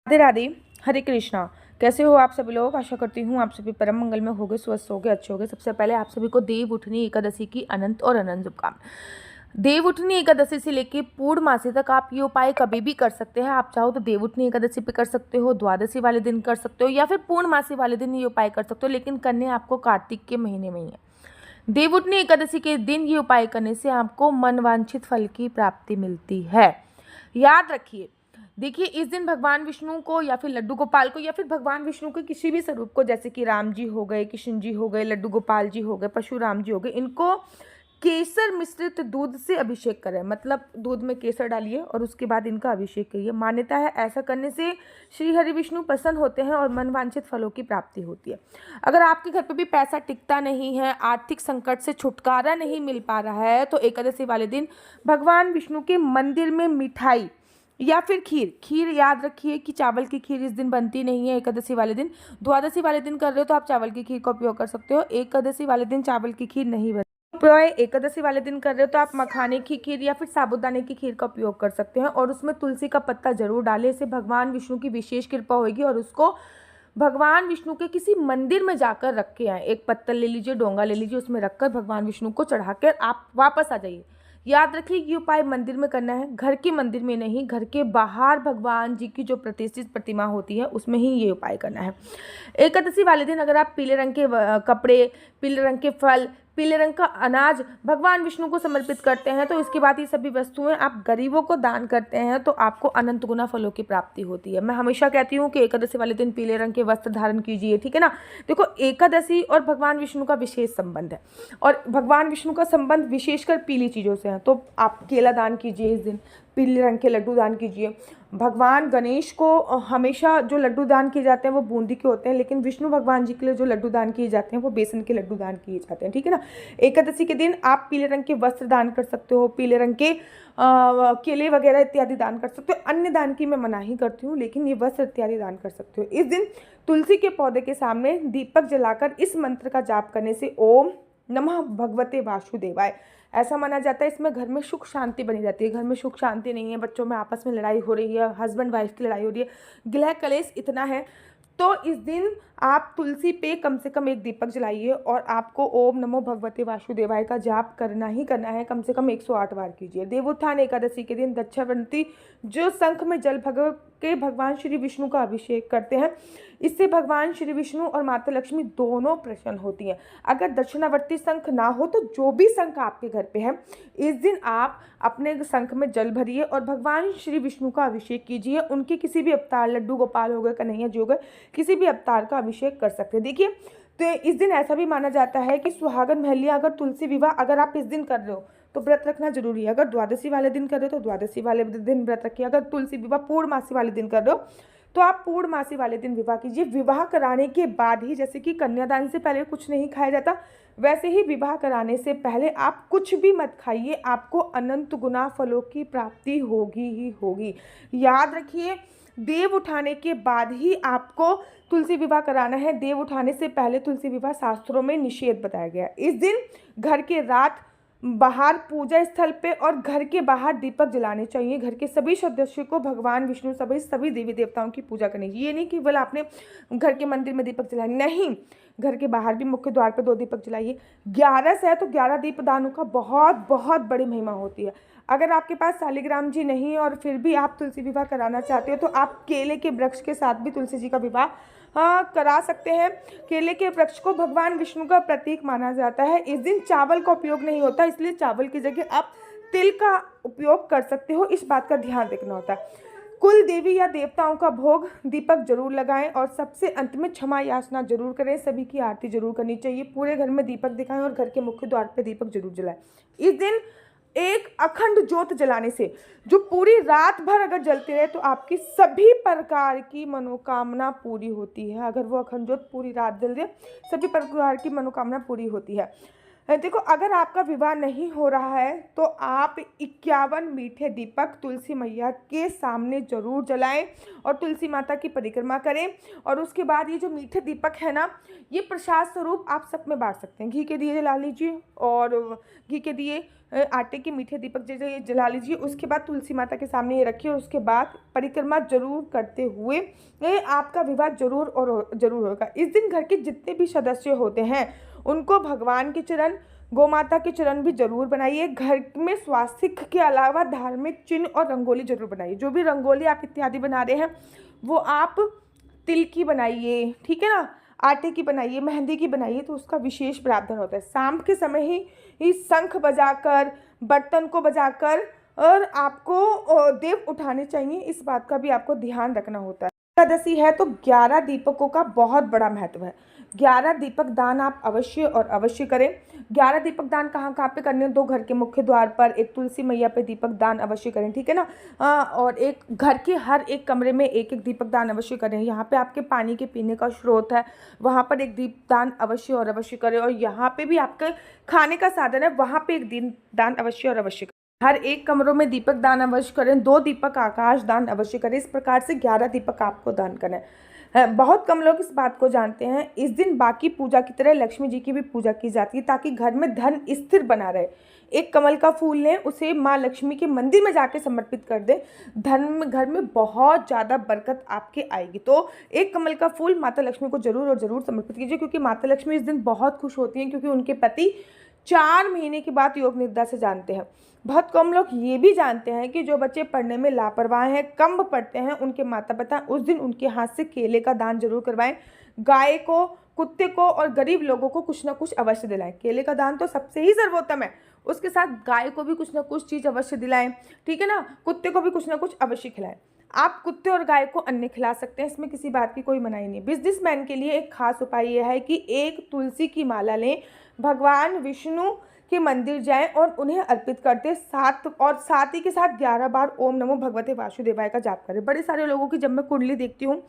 राधे राधे। हरे कृष्णा। कैसे हो आप सभी लोग? आशा करती हूँ आप सभी परम मंगल में होगे, स्वस्थ होगे, अच्छे होगे। सबसे पहले आप सभी को देव उठनी एकादशी की अनंत और अनंत शुभकामनाएं। देव उठनी एकादशी से लेके पूर्णमासी तक आप ये उपाय कभी भी कर सकते हैं। आप चाहो तो देव उठनी एकादशी पे कर सकते हो, द्वादशी वाले दिन कर सकते हो, या फिर पूर्णमासी वाले दिन ये उपाय कर सकते हो, लेकिन करने आपको कार्तिक के महीने में ही है। देव उठनी एकादशी के दिन ये उपाय करने से आपको मनवांछित फल की प्राप्ति मिलती है। याद रखिए, देखिए, इस दिन भगवान विष्णु को या फिर लड्डू गोपाल को या फिर भगवान विष्णु के किसी भी स्वरूप को, जैसे कि राम जी हो गए, कृष्ण जी हो गए, लड्डू गोपाल जी हो गए, परशुराम जी हो गए, इनको केसर मिश्रित दूध से अभिषेक करें। मतलब दूध में केसर डालिए और उसके बाद इनका अभिषेक करिए। मान्यता है ऐसा करने से श्री हरि विष्णु प्रसन्न होते हैं और मनवांछित फलों की प्राप्ति होती है। अगर आपके घर पे भी पैसा टिकता नहीं है, आर्थिक संकट से छुटकारा नहीं मिल पा रहा है, तो एकादशी वाले दिन भगवान विष्णु के मंदिर में मिठाई या फिर खीर याद रखिए कि चावल की खीर इस दिन बनती नहीं है एकादशी वाले दिन। द्वादशी वाले दिन कर रहे हो तो आप चावल की खीर का उपयोग कर सकते हो। एकादशी वाले दिन चावल की खीर नहीं बनती। एकादशी वाले दिन कर रहे हो तो आप मखाने की खीर या फिर साबूदाने की खीर का उपयोग कर सकते हैं, और उसमें तुलसी का पत्ता जरूर डालें। इससे भगवान विष्णु की विशेष कृपा होगी, और उसको भगवान विष्णु के किसी मंदिर में जाकर रख के आए। एक पत्तल ले लीजिए, डोंगा ले लीजिए, उसमें रखकर भगवान विष्णु को चढ़ाकर आप वापस आ जाइए। याद रखिए, ये उपाय मंदिर में करना है, घर के मंदिर में नहीं। घर के बाहर भगवान जी की जो प्रतिष्ठित प्रतिमा होती है उसमें ही ये उपाय करना है। एकादशी वाले दिन अगर आप पीले रंग के कपड़े, पीले रंग के फल, पीले रंग का अनाज भगवान विष्णु को समर्पित करते हैं, तो इसके बाद ये सभी वस्तुएं आप गरीबों को दान करते हैं, तो आपको अनंत गुना फलों की प्राप्ति होती है। मैं हमेशा कहती हूँ कि एकादशी वाले दिन पीले रंग के वस्त्र धारण कीजिए, ठीक है ना। देखो, एकादशी और भगवान विष्णु का विशेष संबंध है, और भगवान विष्णु का संबंध विशेषकर पीली चीज़ों से है। तो आप केला दान कीजिए इस दिन, पीले रंग के लड्डू दान कीजिए। भगवान गणेश को हमेशा जो लड्डू दान किए जाते हैं वो बूंदी के होते हैं, लेकिन विष्णु भगवान जी के लिए जो लड्डू दान किए जाते हैं वो बेसन के लड्डू दान किए जाते हैं, ठीक है ना। एकादशी के दिन आप पीले रंग के वस्त्र दान कर सकते हो, पीले रंग के केले वगैरह इत्यादि दान कर सकते हो। अन्य दान की मैं मनाही करती हूँ, लेकिन ये वस्त्र इत्यादि दान कर सकते हो। इस दिन तुलसी के पौधे के सामने दीपक जलाकर इस मंत्र का जाप करने से ओम नमः भगवते वासुदेवाय, ऐसा माना जाता है इसमें घर में सुख शांति बनी रहती है। घर में सुख शांति नहीं है, बच्चों में आपस में लड़ाई हो रही है, हस्बैंड वाइफ की लड़ाई हो रही है, गिलह कलेश इतना है, तो इस दिन आप तुलसी पे कम से कम एक दीपक जलाइए, और आपको ओम नमो भगवते वासुदेवाय का जाप करना ही करना है। कम से कम 108 बार कीजिए। देवोत्थान एकादशी के दिन दक्षावंती जो शंख में जल भर के भगवान श्री विष्णु का अभिषेक करते हैं, इससे भगवान श्री विष्णु और माता लक्ष्मी दोनों प्रसन्न होती हैं। अगर दक्षिणावर्ती शंख ना हो तो जो भी शंख आपके घर पे है, इस दिन आप अपने शंख में जल भरिए और भगवान श्री विष्णु का अभिषेक कीजिए। उनके किसी भी अवतार, लड्डू गोपाल हो गए, कन्हैया जी हो गए, किसी भी अवतार का अभिषेक कर सकते हैं। देखिए, तो इस दिन ऐसा भी माना जाता है कि सुहागन महलिया अगर तुलसी विवाह अगर आप इस दिन कर रहे हो तो व्रत रखना जरूरी है। अगर द्वादशी वाले दिन कर रहे हो तो द्वादशी वाले दिन व्रत रखिए। अगर तुलसी विवाह पूर्णमासी वाले दिन कर रहे हो तो आप पूर्णमासी वाले दिन विवाह कीजिए। विवाह कराने के बाद ही, जैसे कि कन्यादान से पहले कुछ नहीं खाया जाता, वैसे ही विवाह कराने से पहले आप कुछ भी मत खाइए, आपको अनंत गुना फलों की प्राप्ति होगी ही होगी। याद रखिए, देव उठाने के बाद ही आपको तुलसी विवाह कराना है। देव उठाने से पहले तुलसी विवाह शास्त्रों में निषेध बताया गया। इस दिन घर के रात बाहर पूजा स्थल पे और घर के बाहर दीपक जलाने चाहिए। घर के सभी सदस्यों को भगवान विष्णु सभी देवी देवताओं की पूजा करनी चाहिए। ये नहीं कि केवल आपने घर के मंदिर में दीपक जलाए, नहीं, घर के बाहर भी मुख्य द्वार पे 2 दीपक जलाइए। 11 से है तो 11 दीपदानों का बहुत बहुत बड़ी महिमा होती है। अगर आपके पास शालिग्राम जी नहीं है और फिर भी आप तुलसी विवाह कराना चाहते हो तो आप केले के वृक्ष के साथ भी तुलसी जी का विवाह करा सकते हैं। केले के वृक्ष को भगवान विष्णु का प्रतीक माना जाता है। इस दिन चावल का उपयोग नहीं होता, इसलिए चावल की जगह आप तिल का उपयोग कर सकते हो। इस बात का ध्यान रखना होता है। कुल देवी या देवताओं का भोग दीपक जरूर लगाएं, और सबसे अंत में क्षमा याचना जरूर करें। सभी की आरती जरूर करनी चाहिए। पूरे घर में दीपक दिखाएं और घर के मुख्य द्वार पर दीपक जरूर जलाएं। इस दिन एक अखंड ज्योत जलाने से, जो पूरी रात भर अगर जलती रहे, तो आपकी सभी प्रकार की मनोकामना पूरी होती है। अगर वो अखंड ज्योत पूरी रात जल रही है, सभी प्रकार की मनोकामना पूरी होती है। देखो, अगर आपका विवाह नहीं हो रहा है तो आप 51 मीठे दीपक तुलसी मैया के सामने ज़रूर जलाएं और तुलसी माता की परिक्रमा करें। और उसके बाद ये जो मीठे दीपक है ना, ये प्रसाद स्वरूप आप सब में बांट सकते हैं। घी के दिए जला लीजिए और घी के दिए आटे के मीठे दीपक जैसे ये जला लीजिए। उसके बाद तुलसी माता के सामने ये रखिए और उसके बाद परिक्रमा जरूर करते हुए आपका विवाह जरूर और जरूर होगा। इस दिन घर के जितने भी सदस्य होते हैं उनको भगवान के चरण, गौ माता के चरण भी जरूर बनाइए। घर में स्वास्तिक के अलावा धार्मिक चिन्ह और रंगोली जरूर बनाइए। जो भी रंगोली आप इत्यादि बना रहे हैं वो आप तिल की बनाइए, ठीक है ना, आटे की बनाइए, मेहंदी की बनाइए, तो उसका विशेष प्रावधान होता है। शाम के समय ही शंख बजाकर, बर्तन को बजाकर और आपको देव उठाने चाहिए। इस बात का भी आपको ध्यान रखना होता है। एकादशी है तो 11 दीपकों का बहुत बड़ा महत्व है। 11 दीपक दान आप अवश्य और अवश्य करें। 11 दीपक दान कहाँ कहाँ पे करने हैं? 2 घर के मुख्य द्वार पर, एक तुलसी मैया पे दीपक दान अवश्य करें, ठीक है ना। और एक घर के हर एक कमरे में एक एक दीपक दान अवश्य करें। यहाँ पे आपके पानी के पीने का स्रोत है, वहाँ पर एक दीप दान अवश्य और अवश्य करें। और यहाँ पे भी आपके खाने का साधन है, वहाँ पे एक दीप दान अवश्य और अवश्य करें। हर एक कमरों में दीपक दान अवश्य करें। 2 दीपक आकाश दान अवश्य करें। इस प्रकार से 11 दीपक आपको दान करना है। बहुत कम लोग इस बात को जानते हैं। इस दिन बाकी पूजा की तरह लक्ष्मी जी की भी पूजा की जाती है ताकि घर में धन स्थिर बना रहे। एक कमल का फूल लें, उसे माँ लक्ष्मी के मंदिर में जाके समर्पित कर दें। धन में, घर में बहुत ज़्यादा बरकत आपके आएगी। तो एक कमल का फूल माता लक्ष्मी को जरूर और ज़रूर समर्पित कीजिए, क्योंकि माता लक्ष्मी इस दिन बहुत खुश होती हैं, क्योंकि उनके पति 4 महीने के बाद योग निद्रा से जानते हैं। बहुत कम लोग ये भी जानते हैं कि जो बच्चे पढ़ने में लापरवाह हैं, कम पढ़ते हैं, उनके माता पिता उस दिन उनके हाथ से केले का दान जरूर करवाएं। गाय को, कुत्ते को और गरीब लोगों को कुछ ना कुछ अवश्य दिलाएं। केले का दान तो सबसे ही सर्वोत्तम है, उसके साथ गाय को भी कुछ ना कुछ चीज़ अवश्य दिलाएं, ठीक है ना। कुत्ते को भी कुछ ना कुछ अवश्य खिलाएं। आप कुत्ते और गाय को अन्न खिला सकते हैं, इसमें किसी बात की कोई मनाही नहीं। बिजनेसमैन के लिए एक खास उपाय यह है कि एक तुलसी की माला लें, भगवान विष्णु के मंदिर जाएं और उन्हें अर्पित करते साथ ही के साथ 11 बार ओम नमो भगवते वासुदेवाय का जाप करें। बड़े सारे लोगों की जब मैं कुंडली देखती हूँ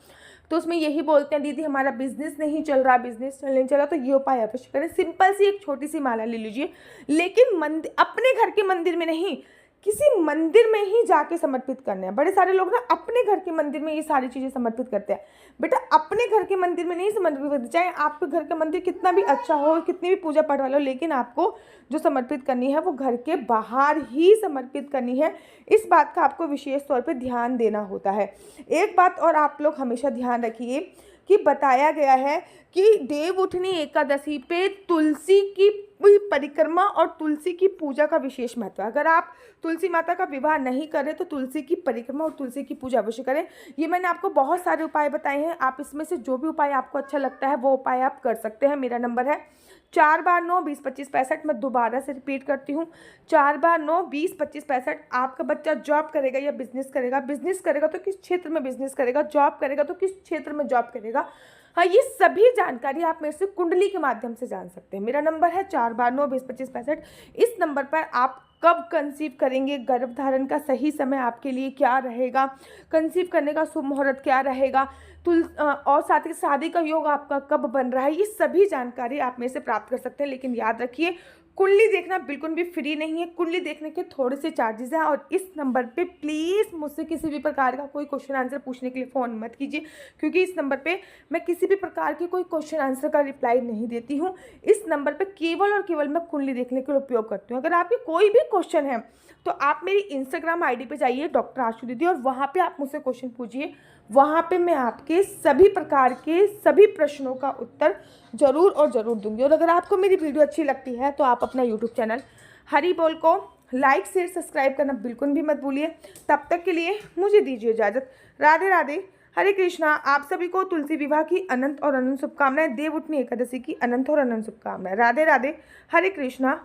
तो उसमें यही बोलते हैं, दीदी हमारा बिजनेस नहीं चल रहा, बिजनेस नहीं चल रहा, तो ये उपाय अवश्य करें। सिंपल सी एक छोटी सी माला ले लीजिए, लेकिन मंदिर, अपने घर के मंदिर में नहीं, किसी मंदिर में ही जाके समर्पित करने हैं। बड़े सारे लोग ना अपने घर के मंदिर में ये सारी चीज़ें समर्पित करते हैं। बेटा अपने घर के मंदिर में नहीं समर्पित करते, चाहे आपके घर का मंदिर कितना भी अच्छा हो, कितनी भी पूजा पाठ वाला हो, लेकिन आपको जो समर्पित करनी है वो घर के बाहर ही समर्पित करनी है। इस बात का आपको विशेष तौर पे ध्यान देना होता है। एक बात और आप लोग हमेशा ध्यान रखिए कि बताया गया है कि देव उठनी एकादशी पे तुलसी की परिक्रमा और तुलसी की पूजा का विशेष महत्व है। अगर आप तुलसी माता का विवाह नहीं करें तो तुलसी की परिक्रमा और तुलसी की पूजा अवश्य करें। ये मैंने आपको बहुत सारे उपाय बताए हैं, आप इसमें से जो भी उपाय आपको अच्छा लगता है वो उपाय आप कर सकते हैं। मेरा नंबर है 4 बार 9 20 25 65। मैं दोबारा से रिपीट करती हूँ, 4 बार 9 20 25 65। आपका बच्चा जॉब करेगा या बिजनेस करेगा, बिजनेस करेगा तो किस क्षेत्र में बिजनेस करेगा, जॉब करेगा तो किस क्षेत्र में जॉब करेगा, हाँ ये सभी जानकारी आप मेरे से कुंडली के माध्यम से जान सकते हैं। मेरा नंबर है 4 बार 9 20 25 65। इस नंबर पर आप कब कंसीव करेंगे, गर्भधारण का सही समय आपके लिए क्या रहेगा, कंसीव करने का शुभ मुहूर्त क्या रहेगा, और साथ ही शादी का योग आपका कब बन रहा है, ये सभी जानकारी आप मेरे से प्राप्त कर सकते हैं। लेकिन याद रखिए कुंडली देखना बिल्कुल भी फ्री नहीं है, कुंडली देखने के थोड़े से चार्जेस हैं। और इस नंबर पे प्लीज़ मुझसे किसी भी प्रकार का कोई क्वेश्चन आंसर पूछने के लिए फ़ोन मत कीजिए, क्योंकि इस नंबर पे मैं किसी भी प्रकार के कोई क्वेश्चन आंसर का रिप्लाई नहीं देती हूँ। इस नंबर पे केवल और केवल मैं कुंडली देखने के लिए उपयोग करती हूँ। अगर आपके कोई भी क्वेश्चन है तो आप मेरी इंस्टाग्राम ID पे जाइए डॉक्टर आशु दीदी, और वहाँ पे आप मुझसे क्वेश्चन पूछिए। वहाँ पे मैं आपके सभी प्रकार के सभी प्रश्नों का उत्तर ज़रूर और ज़रूर दूंगी। और अगर आपको मेरी वीडियो अच्छी लगती है तो आप अपना यूट्यूब चैनल हरी बोल को लाइक शेयर सब्सक्राइब करना बिल्कुल भी मत भूलिए। तब तक के लिए मुझे दीजिए इजाज़त। राधे राधे, हरे कृष्णा। आप सभी को तुलसी विवाह की अनंत और अनंत शुभकामनाएं, देव उठनी एकादशी की अनंत और अनंत शुभकामनाएं। राधे राधे, हरे कृष्णा।